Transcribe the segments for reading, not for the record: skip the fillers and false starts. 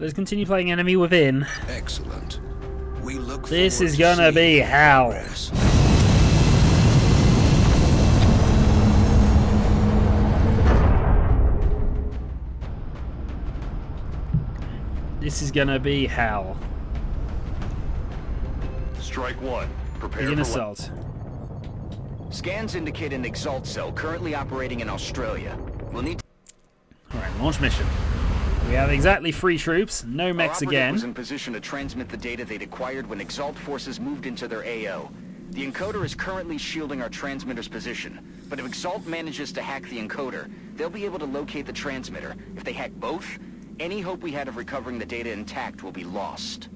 Let's continue playing Enemy Within. Excellent. We look This is forward to gonna seeing be hell. progress. This is gonna be hell. Strike one. Prepare Begin for assault. Scans indicate an Exalt cell currently operating in Australia. We'll need Alright, launch mission. We have exactly 3 troops, no mechs again. was in position to transmit the data they'd acquired when Exalt forces moved into their AO. The encoder is currently shielding our transmitter's position, but if Exalt manages to hack the encoder, they'll be able to locate the transmitter. If they hack both, any hope we had of recovering the data intact will be lost.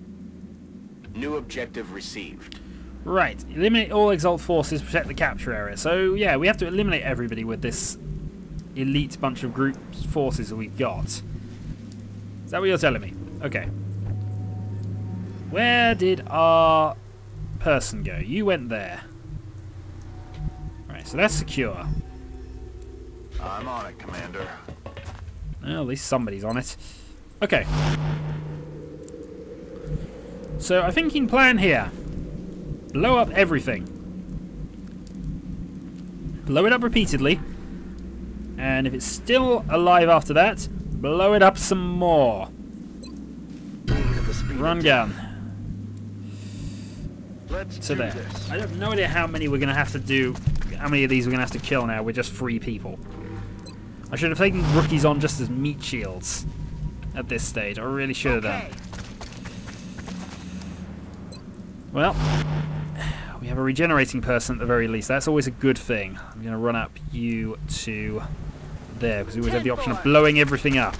New objective received. Right, eliminate all Exalt forces, protect the capture area. So yeah, we have to eliminate everybody with this elite bunch of group forces that we've got. Is that what you're telling me? Okay. Where did our person go? You went there. Right, so that's secure. I'm on it, Commander. Well, at least somebody's on it. Okay. So I'm thinking plan here. Blow up everything. Blow it up repeatedly. And if it's still alive after that, blow it up some more. Run gun. So there. I have no idea how many we're going to have to do. How many of these we're going to have to kill now. We're just 3 people. I should have taken rookies on just as meat shields at this stage. I really should have done. Well, we have a regenerating person at the very least. That's always a good thing. I'm going to run up you to there because we always have the option of blowing everything up.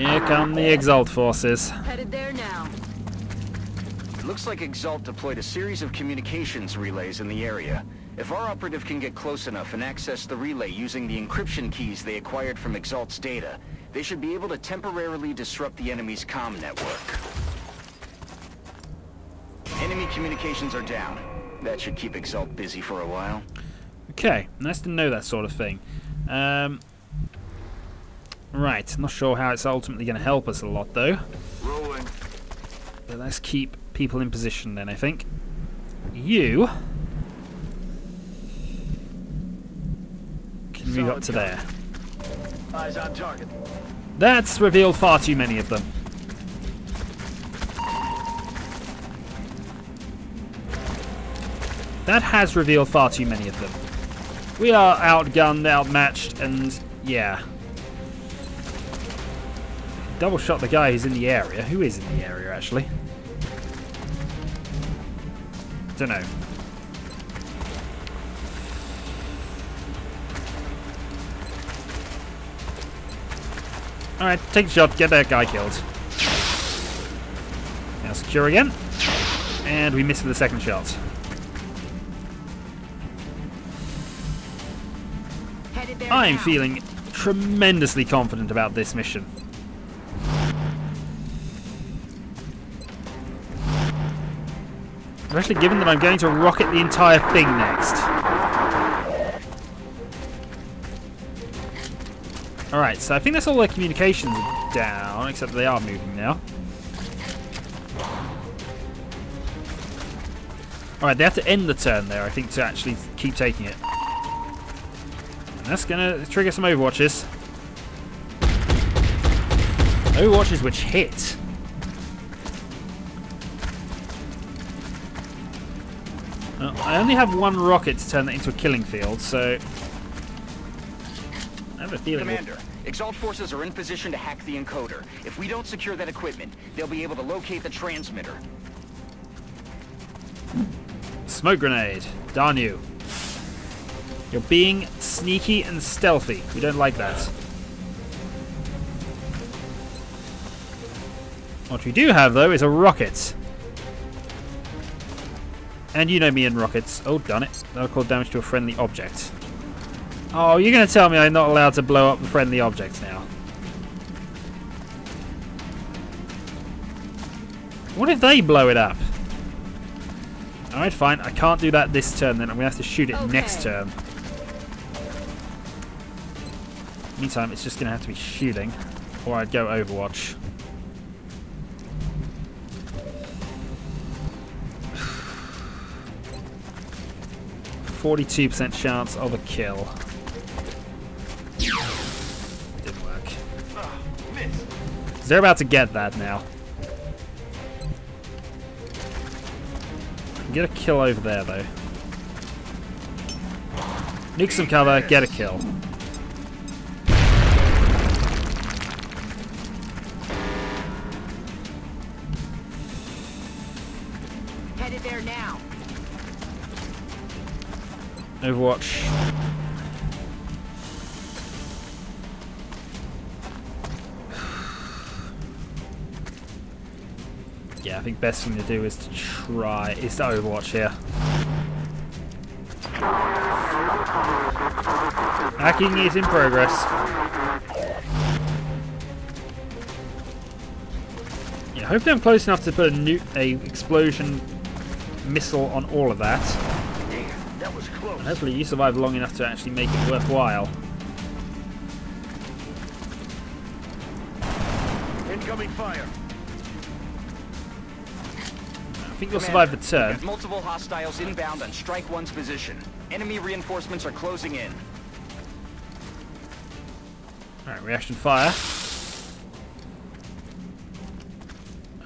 Here come the Exalt forces. Headed there now. It looks like Exalt deployed a series of communications relays in the area. If our operative can get close enough and access the relay using the encryption keys they acquired from Exalt's data, they should be able to temporarily disrupt the enemy's comm network. Enemy communications are down. That should keep Exalt busy for a while. Okay, nice to know that sort of thing. Right, not sure how it's ultimately going to help us a lot though. Rolling. But let's keep people in position then, I think. You can move up to there. Eyes on target. That's revealed far too many of them. That has revealed far too many of them. We are outgunned, outmatched, and yeah. Double shot the guy who's in the area. Who is in the area, actually? Don't know. Alright, take the shot, get that guy killed. Now secure again. And we missed with the second shot. I'm feeling tremendously confident about this mission. Especially given that I'm going to rocket the entire thing next. Alright, so I think that's all their communications are down, except they are moving now. Alright, they have to end the turn there, I think, to actually keep taking it. And that's going to trigger some overwatches. Overwatches which hit. Well, I only have 1 rocket to turn that into a killing field, so I have a feeling. Commander, Exalt forces are in position to hack the encoder. If we don't secure that equipment, they'll be able to locate the transmitter. Smoke grenade. Darn you. You're being sneaky and stealthy. We don't like that. What we do have, though, is a rocket. And you know me and rockets. Oh, darn it. That'll cause damage to a friendly object. Oh, you're going to tell me I'm not allowed to blow up the friendly objects now. What if they blow it up? Alright, fine. I can't do that this turn then. I'm going to have to shoot it next turn. Meantime, it's just going to have to be shooting, or I'd go Overwatch. %42% chance of a kill. Didn't work. They're about to get that now. Get a kill over there, though. Nuke some cover, get a kill. Headed there now. Overwatch. Yeah, I think best thing to do is to Overwatch here. Hacking is in progress. Yeah, hopefully I'm close enough to put a explosion missile on all of that. Damn, that was close. And hopefully you survive long enough to actually make it worthwhile. Incoming fire. I think you'll survive the turn. There's multiple hostiles inbound on Strike 1's position. Enemy reinforcements are closing in. Alright, reaction fire.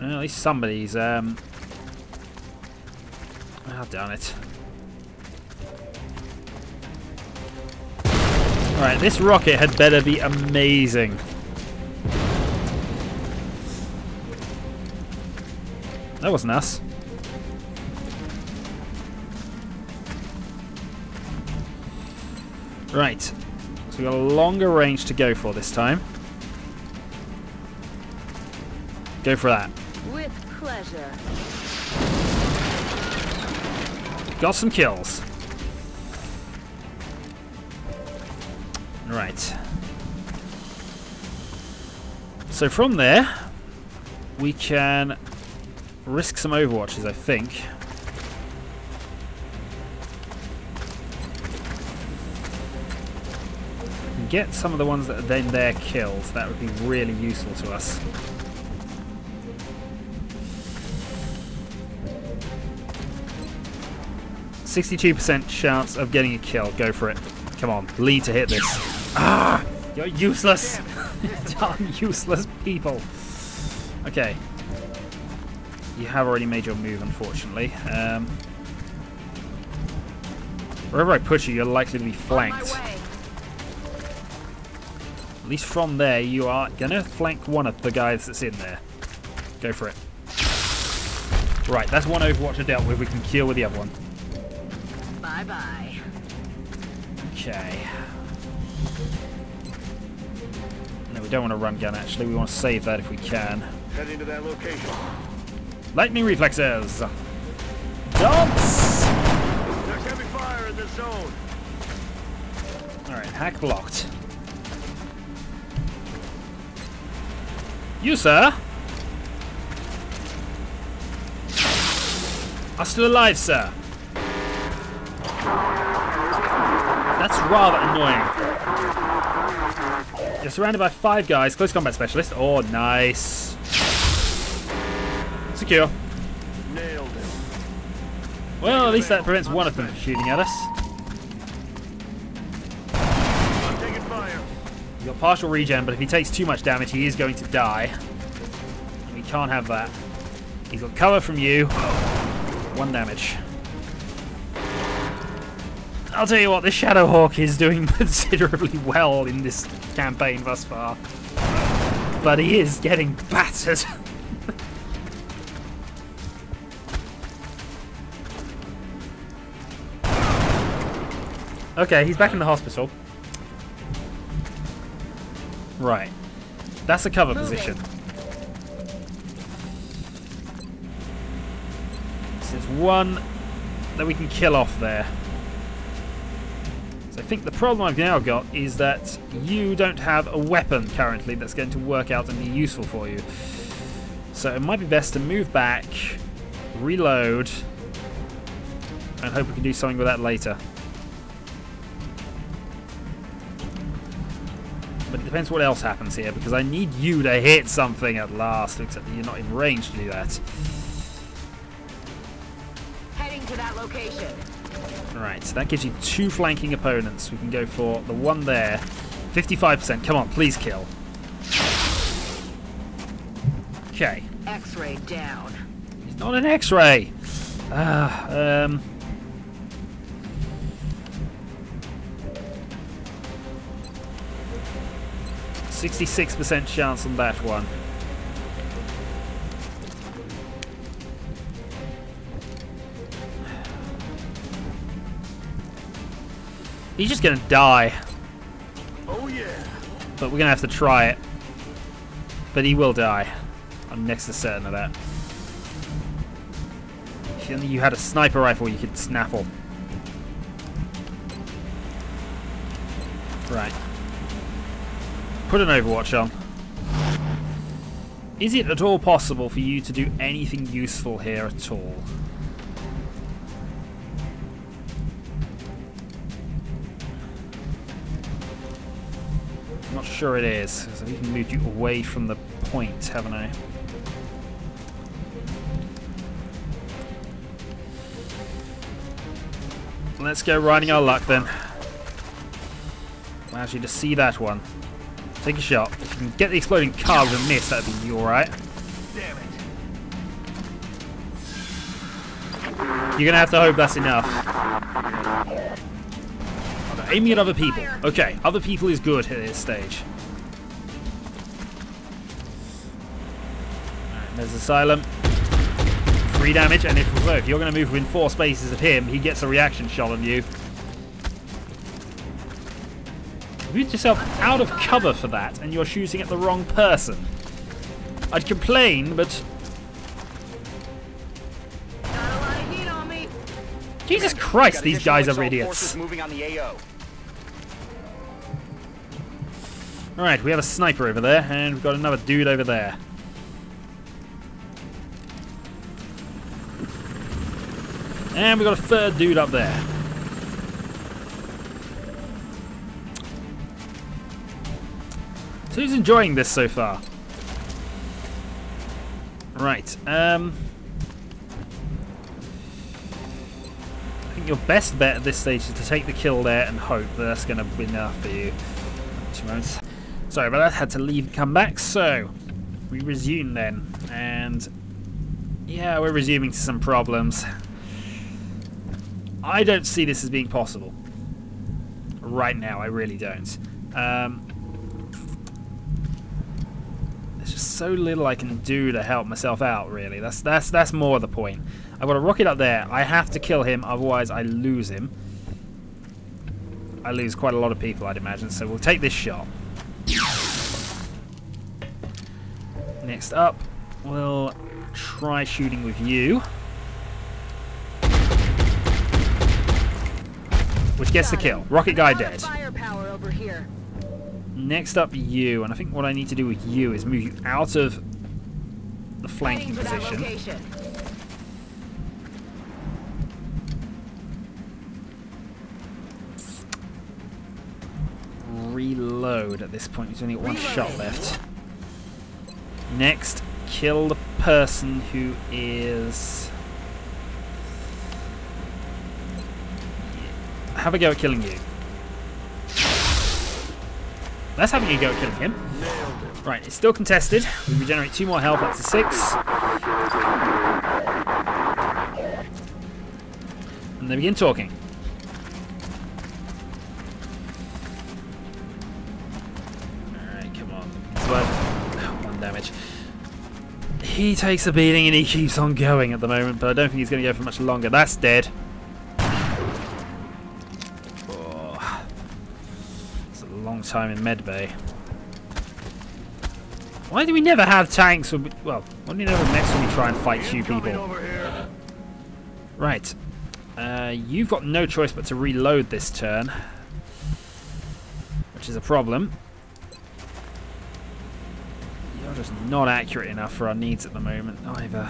Well, at least somebody's oh, darn it. Alright, this rocket had better be amazing. That wasn't us. Right. So we've got a longer range to go for this time. Go for that. With pleasure. Got some kills. Right. So from there, we can risk some Overwatches, I think. Get some of the ones that are then there killed. That would be really useful to us. %62% chance of getting a kill. Go for it. Come on, lead to hit this. Ah! You're useless! Darn useless people. Okay. You have already made your move, unfortunately. Wherever I push you, you're likely to be flanked. At least from there, you are going to flank one of the guys that's in there. Go for it. Right, that's one Overwatcher dealt with. We can kill with the other one. Bye-bye. Okay. No, we don't want to run gun, actually. We want to save that if we can. Heading to that location. Lightning reflexes! Dance! There's heavy fire in this zone. Alright, hack blocked. You, sir, are still alive, sir. That's rather annoying. You're surrounded by 5 guys. Close combat specialist. Oh, nice. Secure. Nailed it. Well, at least that prevents one of them from shooting at us. I'm taking fire. You've got partial regen, but if he takes too much damage, he is going to die. And we can't have that. He's got cover from you. 1 damage. I'll tell you what, this Shadowhawk is doing considerably well in this campaign thus far. But he is getting battered. Okay, he's back in the hospital. Right. That's a cover position. So there's one that we can kill off there. So I think the problem I've now got is that you don't have a weapon currently that's going to work out and be useful for you. So it might be best to move back, reload, and hope we can do something with that later. But it depends what else happens here, because I need you to hit something at last, except that you're not in range to do that. Heading to that location. Right, so that gives you 2 flanking opponents. We can go for the one there. 55%. Come on, please kill. Okay. X-ray down. He's not an X-ray. 66% chance on that one. He's just gonna die. Oh yeah. But we're gonna have to try it. But he will die. I'm next to certain of that. If only you had a sniper rifle you could snaffle. Right. Put an Overwatch on. Is it at all possible for you to do anything useful here at all? I'm not sure it is, because I've even moved you away from the point, haven't I? Let's go riding our luck then. Allows you to see that one. Take a shot. If you can get the exploding car with a miss, that'd be alright. Damn it. You're gonna have to hope that's enough. Oh, they're aiming at other people. Okay, other people is good at this stage. Alright, there's Asylum. 3 damage, and if you're gonna move within 4 spaces of him, he gets a reaction shot on you. You moved yourself out of cover for that, and you're shooting at the wrong person. I'd complain, but Got a lot of heat on me. Jesus Christ, these guys are Exalt idiots. forces moving on the AO. Alright, we have a sniper over there, and we've got another dude over there. And we've got a 3rd dude up there. So who's enjoying this so far? Right, I think your best bet at this stage is to take the kill there and hope that that's going to be enough for you. 2 moments. Sorry about that, had to leave and come back. So, we resume then. And, yeah, we're resuming to some problems. I don't see this as being possible. Right now, I really don't. There's just so little I can do to help myself out, really. That's more the point. I've got a rocket up there. I have to kill him, otherwise I lose him. I lose quite a lot of people, I'd imagine, so we'll take this shot. Next up, we'll try shooting with you. Which gets the kill. Rocket guy dead. Firepower over here. Next up, you. And I think what I need to do with you is move you out of the flanking Heading to that position. location. Reload at this point. There's only 1 shot left. Next, kill the person who is... Have a go at killing you. Let's have a go at killing him. Right, it's still contested. We regenerate 2 more health up to 6. And they begin talking. Alright, come on. Well, 1 damage. He takes a beating and he keeps on going at the moment, but I don't think he's going to go for much longer. That's dead. Time in medbay. Why do we never have tanks when we, well, why do we never next when we try and fight you people? Right. You've got no choice but to reload this turn, which is a problem. You're just not accurate enough for our needs at the moment either.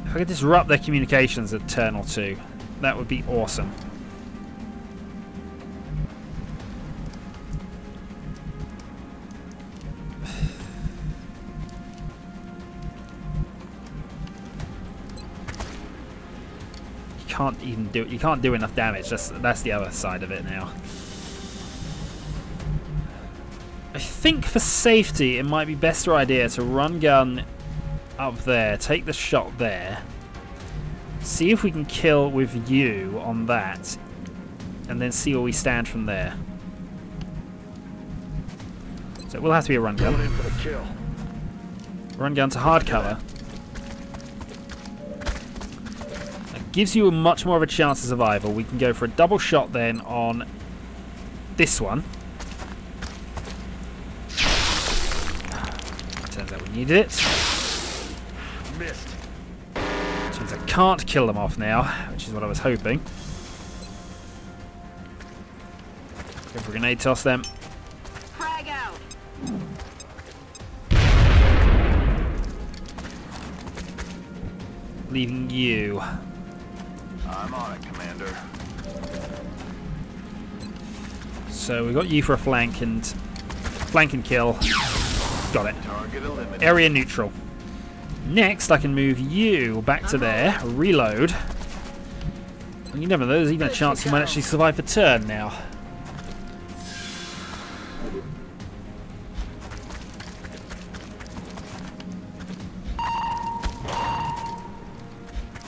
If I could disrupt their communications at turn or 2, That would be awesome. Can't even do it. You can't do enough damage. That's the other side of it now. I think for safety it might be better idea to run gun up there, take the shot there, see if we can kill with you on that, and then see where we stand from there. So it will have to be a run gun. Run gun to hard cover. Gives you much more of a chance of survival. We can go for a double shot then on this one. Turns out we needed it. Missed. Which means I can't kill them off now, which is what I was hoping. Go for a grenade toss them. Frag out. Leaving you. I'm on it, Commander. So we've got you for a flank and kill. Got it. Target eliminated. Area neutral. Next, I can move you back to there, reload. And you never know, there's even a chance you might actually survive the turn now.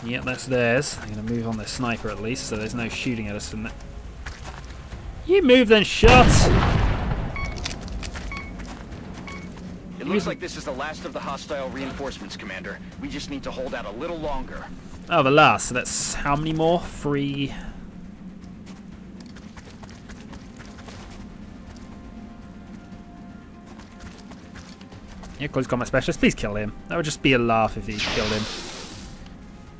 Yep, that's theirs. I'm going to move on their sniper at least, so there's no shooting at us from that. You move then, shot! It looks like this is the last of the hostile reinforcements, Commander. We just need to hold out a little longer. Oh, the last. So that's how many more? 3. Yeah, close combat specialist. Please kill him. That would just be a laugh if you killed him.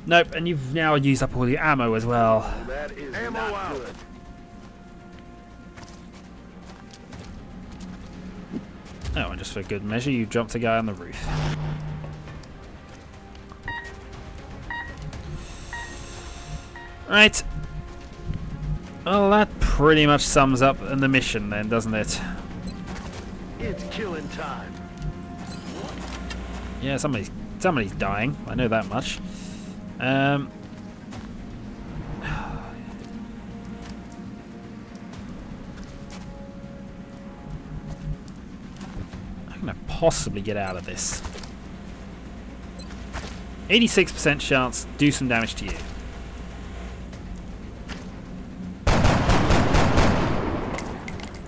Nope, and you've now used up all your ammo as well. That is ammo out. Good. Oh, and just for good measure, you dropped a guy on the roof. Right. Well, that pretty much sums up the mission then, doesn't it? It's killing time. Yeah, somebody's dying. I know that much. I'm gonna possibly get out of this. 86% chance, do some damage to you.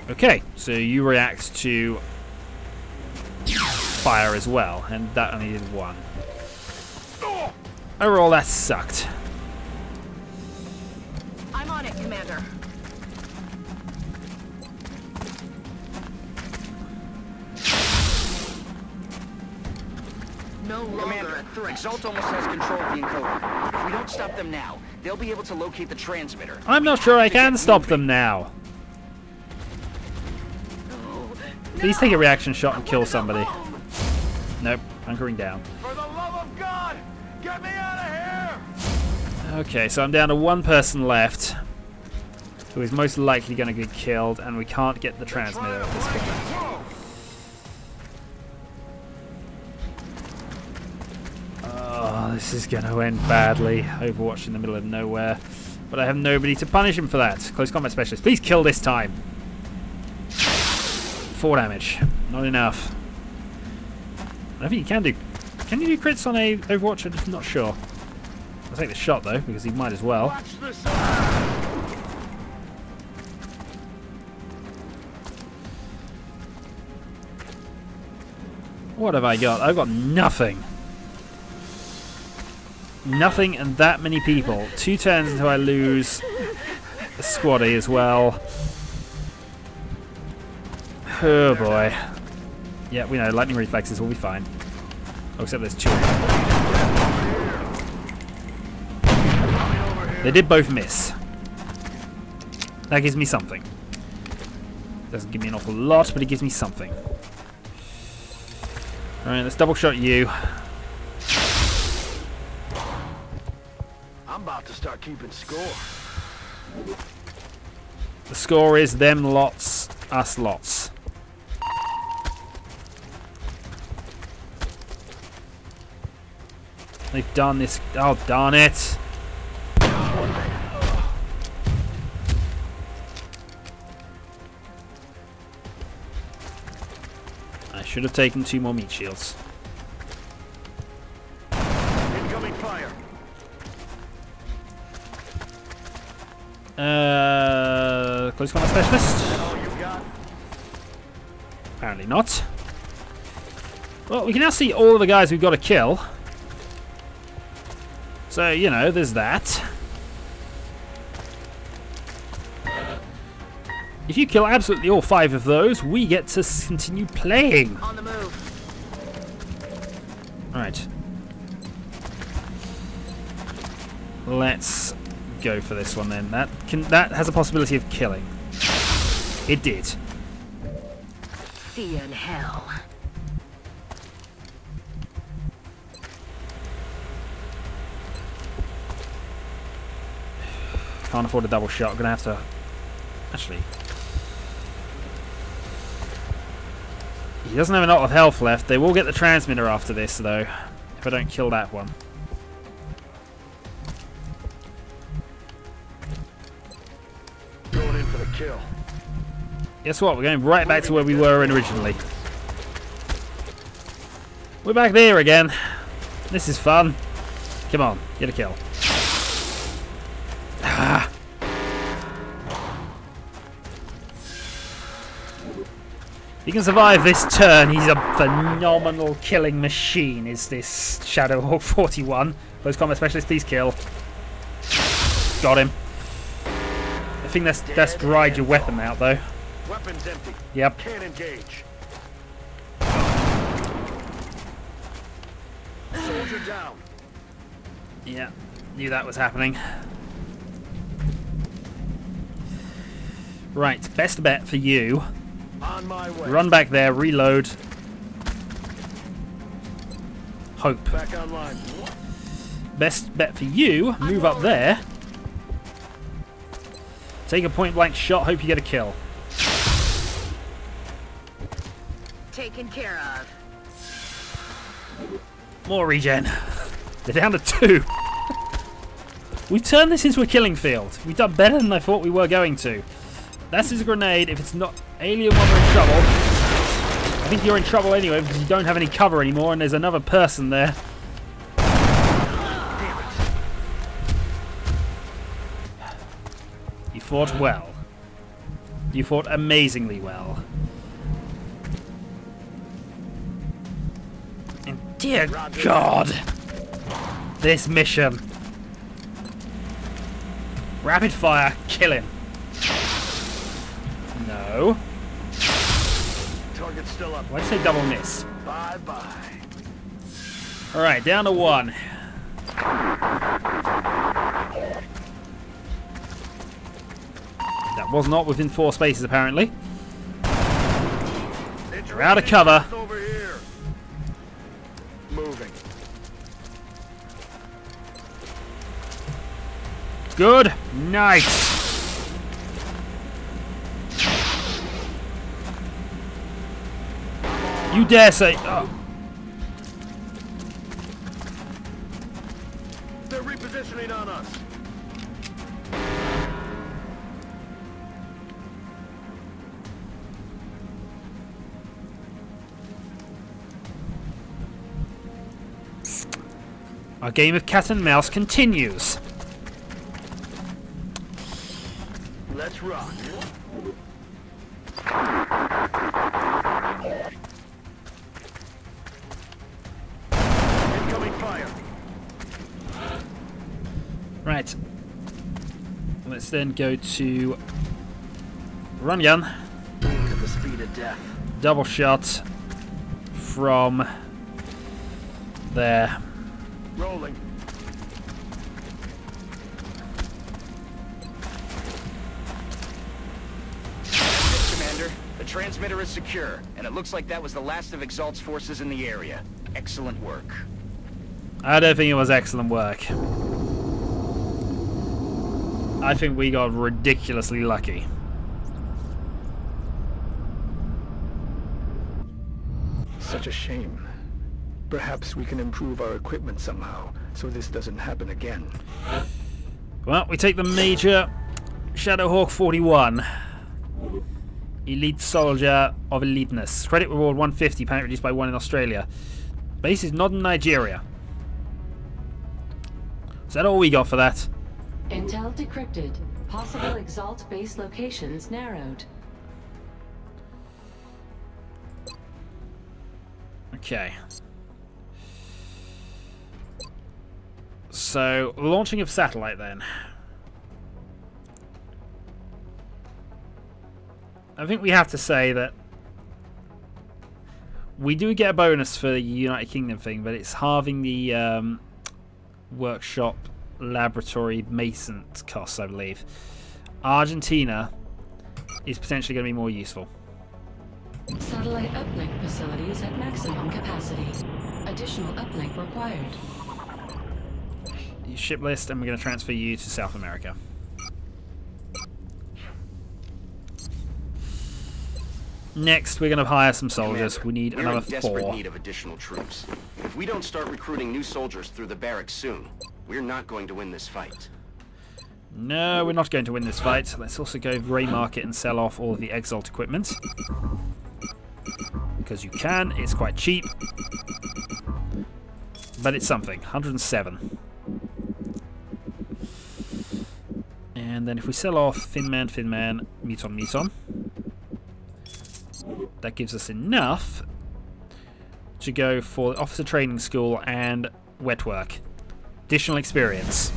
Okay, so you react to fire as well, and that only did 1. Overall, that sucked. I'm on it, Commander. No longer Commander, a threat. Exalt almost has control of the encoder. If we don't stop them now, they'll be able to locate the transmitter. I'm not sure I can stop them now. Please take a reaction shot and kill somebody. Nope, hunkering down. For the love of God, get me out of here! Okay, so I'm down to 1 person left, who is most likely going to get killed, and we can't get the transmitter at this point. Oh, this is going to end badly. Overwatch in the middle of nowhere. But I have nobody to punish him for that. Close combat specialist, please kill this time. 4 damage. Not enough. I don't think you can do... Can you do crits on a Overwatch? I'm just not sure. I'll take the shot though, because he might as well. Watch the side! What have I got? I've got nothing. Nothing and that many people. 2 turns until I lose a squaddy as well. Oh boy. Yeah, we know, lightning reflexes will be fine. Oh, except there's 2. They did both miss. That gives me something. Doesn't give me an awful lot, but it gives me something. Alright, let's double shot you. I'm about to start start keeping score. The score is them lots, us lots. They've done this. Oh, darn it. I should have taken 2 more meat shields. Incoming fire. Close combat specialist? All you got? Apparently not. Well, we can now see all of the guys we've got to kill. So, you know, there's that. If you kill absolutely all 5 of those, we get to continue playing. On the move. Alright. Let's go for this one then. That has a possibility of killing. It did. See you in hell. Can't afford a double shot. I'm gonna have to. Actually, he doesn't have a lot of health left. They will get the transmitter after this, though, if I don't kill that one. Going in for the kill. Guess what? We're going right back to where we were originally. We're back there again. This is fun. Come on, get a kill. Ah. He can survive this turn. He's a phenomenal killing machine, is this Shadowhawk 41. Close combat specialist, please kill. Got him. I think that's dried your weapon out, though. Weapons empty. Yep. Can't engage. Soldier down. Yeah, knew that was happening. Right, best bet for you. On my way. Run back there, reload. Hope. Back online. Best bet for you, move up there. Take a point blank shot, hope you get a kill. Taken care of. More regen. They're down to 2. We've turned this into a killing field. We've done better than I thought we were going to. That's his grenade. If it's not alien one, we're in trouble. I think you're in trouble anyway because you don't have any cover anymore and there's another person there. You fought well. You fought amazingly well. And dear God, this mission. Rapid fire, kill him. No. Target's still up. Why'd you say double miss? Bye-bye. Alright, down to 1. That was not within 4 spaces, apparently. You're out of cover. Over here. Moving. Good night. You dare say... Oh. They're repositioning on us. Our game of cat and mouse continues. Let's rock. Incoming fire. Right. Let's then go to run gun. At the speed of death. Double shot from there. Rolling. Commander, the transmitter is secure, and it looks like that was the last of Exalt's forces in the area. Excellent work. I don't think it was excellent work. I think we got ridiculously lucky. Such a shame. Perhaps we can improve our equipment somehow, so this doesn't happen again. Well, we take the Major Shadowhawk 41. Elite Soldier of Eliteness. Credit reward 150, panic reduced by 1 in Australia. Base is not in Nigeria. Is that all we got for that? Intel decrypted. Possible Exalt base locations narrowed. Okay. So, launching of satellite then. I think we have to say that we do get a bonus for the United Kingdom thing, but it's halving the workshop laboratory mason costs, I believe. Argentina is potentially going to be more useful. Satellite uplink facilities at maximum capacity. Additional uplink required. Ship list, and we're going to transfer you to South America. Next, we're going to hire some soldiers. Commander, We need we're another in desperate 4. need of additional troops. If we don't start recruiting new soldiers through the barracks soon, we're not going to win this fight. No, we're not going to win this fight. Let's also go grey market and sell off all of the Exalt equipment. Because you can. It's quite cheap. But it's something. 107. And then if we sell off Finman, Muton, that gives us enough to go for Officer Training School and Wet Work. Additional experience.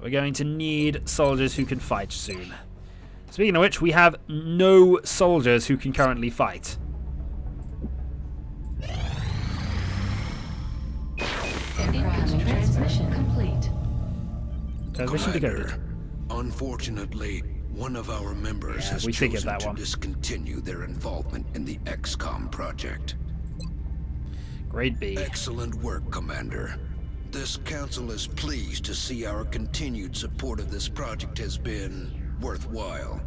We're going to need soldiers who can fight soon. Speaking of which, we have no soldiers who can currently fight. Incoming transmission complete. Transmission decoded. Unfortunately, one of our members has we figured chosen that to one. discontinue their involvement in the Xcom Project. Grade B. Excellent work, Commander. This council is pleased to see our continued support of this project has been worthwhile.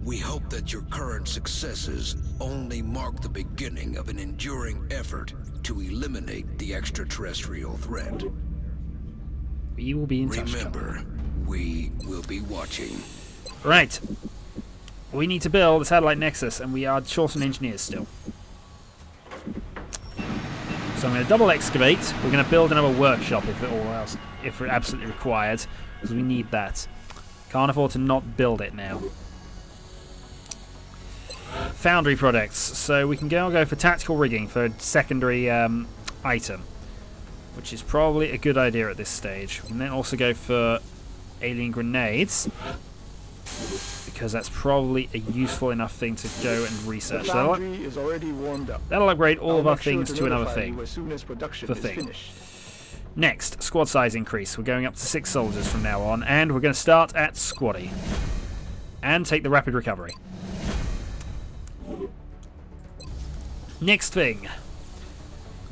We hope that your current successes only mark the beginning of an enduring effort to eliminate the extraterrestrial threat. We will be in touch. Remember, we will be watching. Right. We need to build a satellite nexus, and we are short on engineers still. So I'm going to double excavate. We're going to build another workshop if we're absolutely required, because we need that. Can't afford to not build it now. Foundry products. So we can go for tactical rigging for a secondary item, which is probably a good idea at this stage. We can then also go for alien grenades, because that's probably a useful enough thing to go and research. The foundry is already warmed up. That'll upgrade all of I'll our make sure things to another notify thing. you as soon as production For is thing. finished. Next, squad size increase. We're going up to 6 soldiers from now on, and we're going to start at squaddy. And take the rapid recovery. Next thing.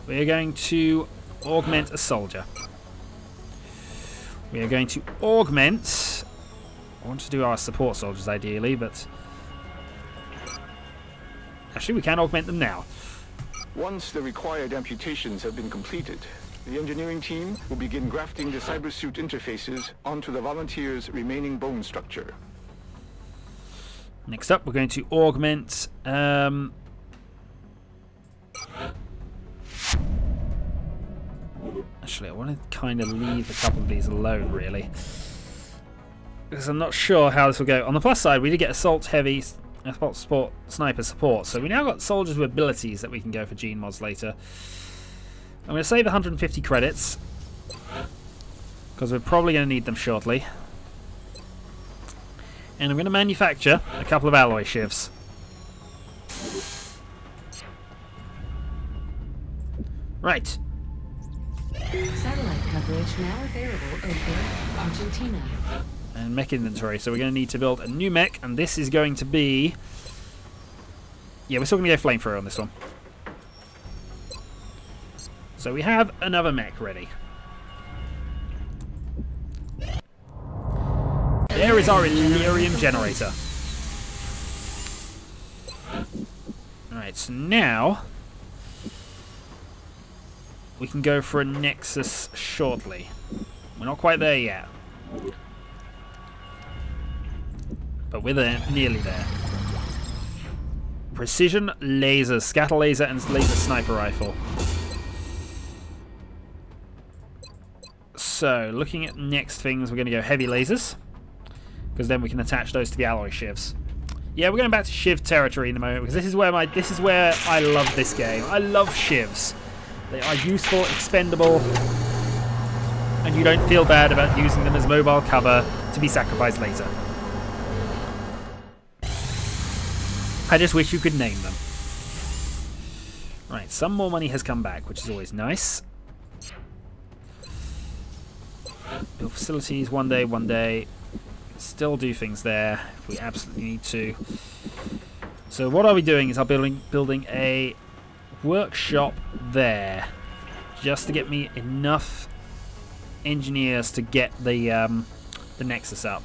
We are going to augment a soldier. We are going to augment... I want to do our support soldiers ideally, but... Actually, we can augment them now. Once the required amputations have been completed, the engineering team will begin grafting the cybersuit interfaces onto the volunteers' remaining bone structure. Next up, we're going to augment... Actually, I want to kind of leave a couple of these alone, really. Because I'm not sure how this will go. On the plus side, we did get assault heavy, support, sniper support. So we now got soldiers with abilities that we can go for gene mods later. I'm going to save 150 credits, because we're probably going to need them shortly. And I'm going to manufacture a couple of alloy shivs. Right. Satellite coverage now available over Argentina. And mech inventory. So we're going to need to build a new mech, and this is going to be... Yeah, we're still going to go flamethrower on this one. So we have another mech ready. there is our Illyrium generator. Alright, so now we can go for a Nexus shortly. We're not quite there yet. But we're there, nearly there. Precision lasers, scatter laser and laser sniper rifle. So, looking at next things, we're going to go heavy lasers. Because then we can attach those to the alloy shivs. Yeah, we're going back to shiv territory in a moment, because this is where I love this game. I love shivs. They are useful, expendable, and you don't feel bad about using them as mobile cover to be sacrificed later. I just wish you could name them. Right, some more money has come back, which is always nice. Build facilities, one day. Still do things there if we absolutely need to. So what are we doing is I'm building a workshop there, just to get me enough engineers to get the Nexus up.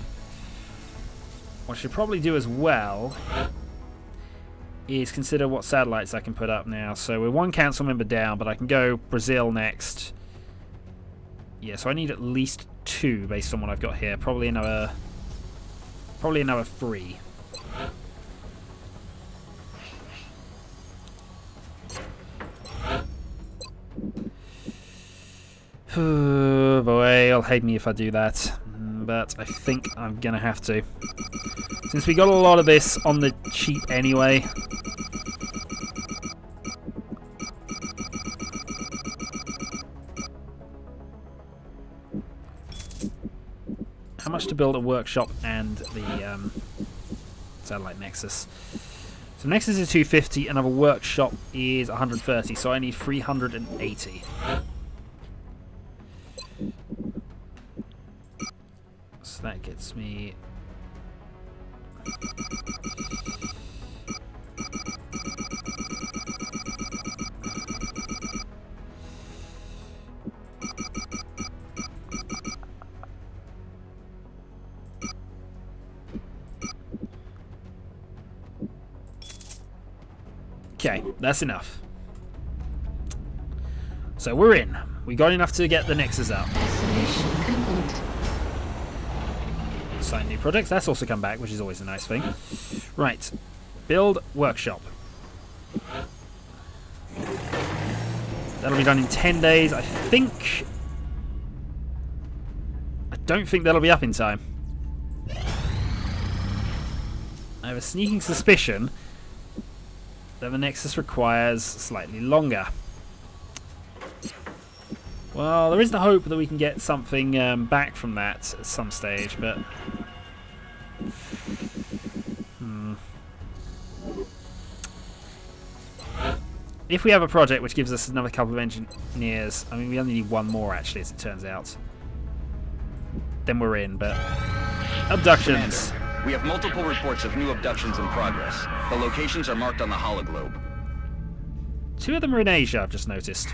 What I should probably do as well is consider what satellites I can put up now. So we're one council member down, but I can go Brazil next. Yeah, so I need at least 2 based on what I've got here. Probably another 3. Oh boy, you'll hate me if I do that, but I think I'm gonna have to. Since we got a lot of this on the cheap anyway. How much to build a workshop and the satellite Nexus? So Nexus is 250, another workshop is 130, so I need 380. So that gets me... Okay, that's enough. So we're in. We got enough to get the Nexus up. Sign new projects. That's also come back, which is always a nice thing. Right. Build workshop. That'll be done in 10 days. I don't think that'll be up in time. I have a sneaking suspicion that the Nexus requires slightly longer. Well, there is the hope that we can get something back from that at some stage, but... If we have a project which gives us another couple of engineers, I mean, we only need 1 more, actually, as it turns out. Then we're in, but... Abductions! Commander, we have multiple reports of new abductions in progress. The locations are marked on the hologlobe. 2 of them are in Asia, I've just noticed.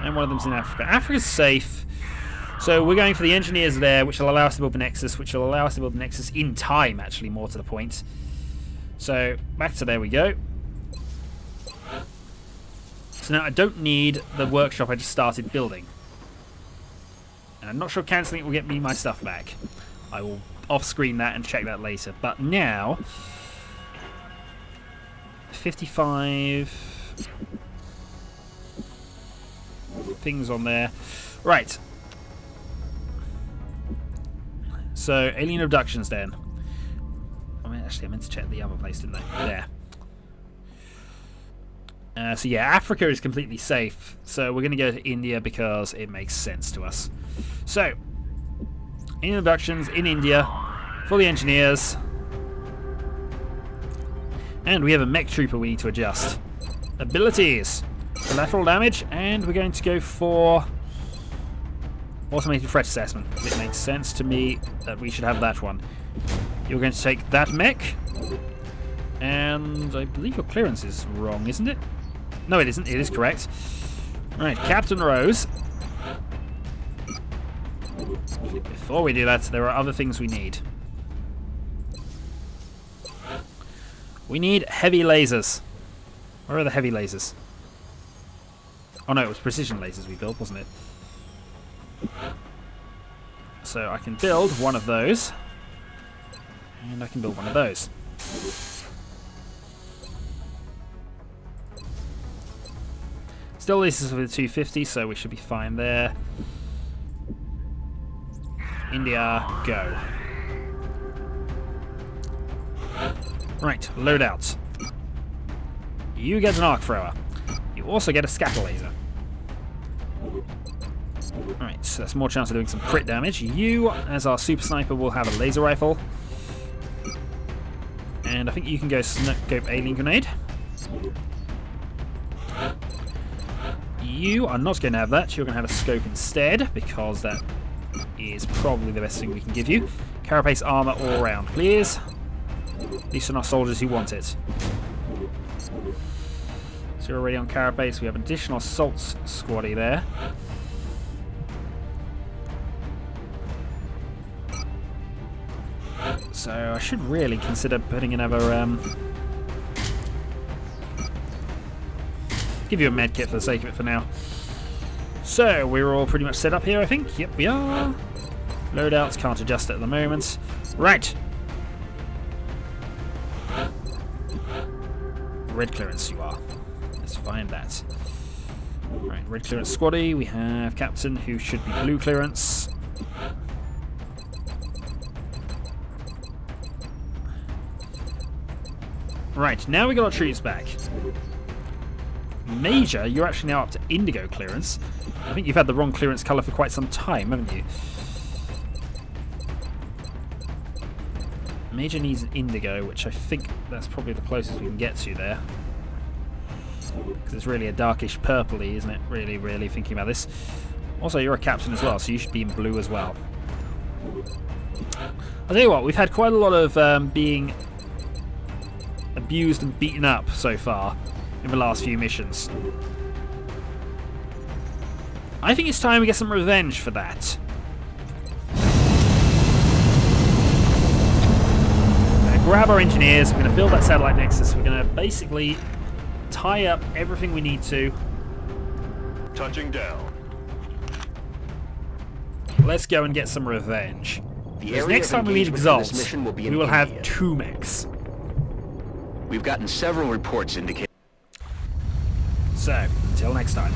And one of them's in Africa. Africa's safe. So we're going for the engineers there, which will allow us to build the Nexus, which will allow us to build the Nexus in time, actually, more to the point. So, back to there we go. So now I don't need the workshop I just started building. And I'm not sure cancelling it will get me my stuff back. I will off-screen that and check that later. But now... 55... things on there. Right. So, alien abductions then. I mean, actually, I meant to check the other place, didn't I? There. So yeah, Africa is completely safe. So we're going to go to India because it makes sense to us. So, alien abductions in India for the engineers. And we have a mech trooper we need to adjust. Abilities. Collateral damage, and we're going to go for automated threat assessment. It makes sense to me that we should have that one. You're going to take that mech, and I believe your clearance is wrong, isn't it? No, it isn't. It is correct. Right, Captain Rose. Before we do that, there are other things we need. We need heavy lasers. Where are the heavy lasers? Oh no, it was precision lasers we built, wasn't it? So I can build one of those. And I can build one of those. Still lasers with 250, so we should be fine there. India, go. Right, loadouts. You get an arc thrower. You also get a scatter laser. Alright, so that's more chance of doing some crit damage. You, as our super sniper, will have a laser rifle. And I think you can go scope alien grenade. You are not going to have that. You're going to have a scope instead, because that is probably the best thing we can give you. Carapace armor all around, please. These are our soldiers who want it. So we're already on Carapace. We have an additional assault squaddy there. So I should really consider putting another... give you a med kit for the sake of it for now. So we're all pretty much set up here, I think. Yep, we are. Loadouts, can't adjust it at the moment. Right. Red clearance you are. Let's find that. Right, red clearance squaddy. We have captain who should be blue clearance. Right, now we got our troops back. Major, you're actually now up to indigo clearance. I think you've had the wrong clearance colour for quite some time, haven't you? Major needs an indigo, which I think that's probably the closest we can get to there. Because it's really a darkish purpley, isn't it? Really, really thinking about this. Also, you're a captain as well, so you should be in blue as well. I'll tell you what, we've had quite a lot of being abused and beaten up so far in the last few missions. I think it's time we get some revenge for that. We're going to grab our engineers, we're going to build that satellite nexus, we're going to basically tie up everything we need to. Touching down. Let's go and get some revenge. The Because area next of time we meet engagement for this Exalt, mission will be we in will have India. 2 mechs. We've gotten several reports indicating. So, until next time.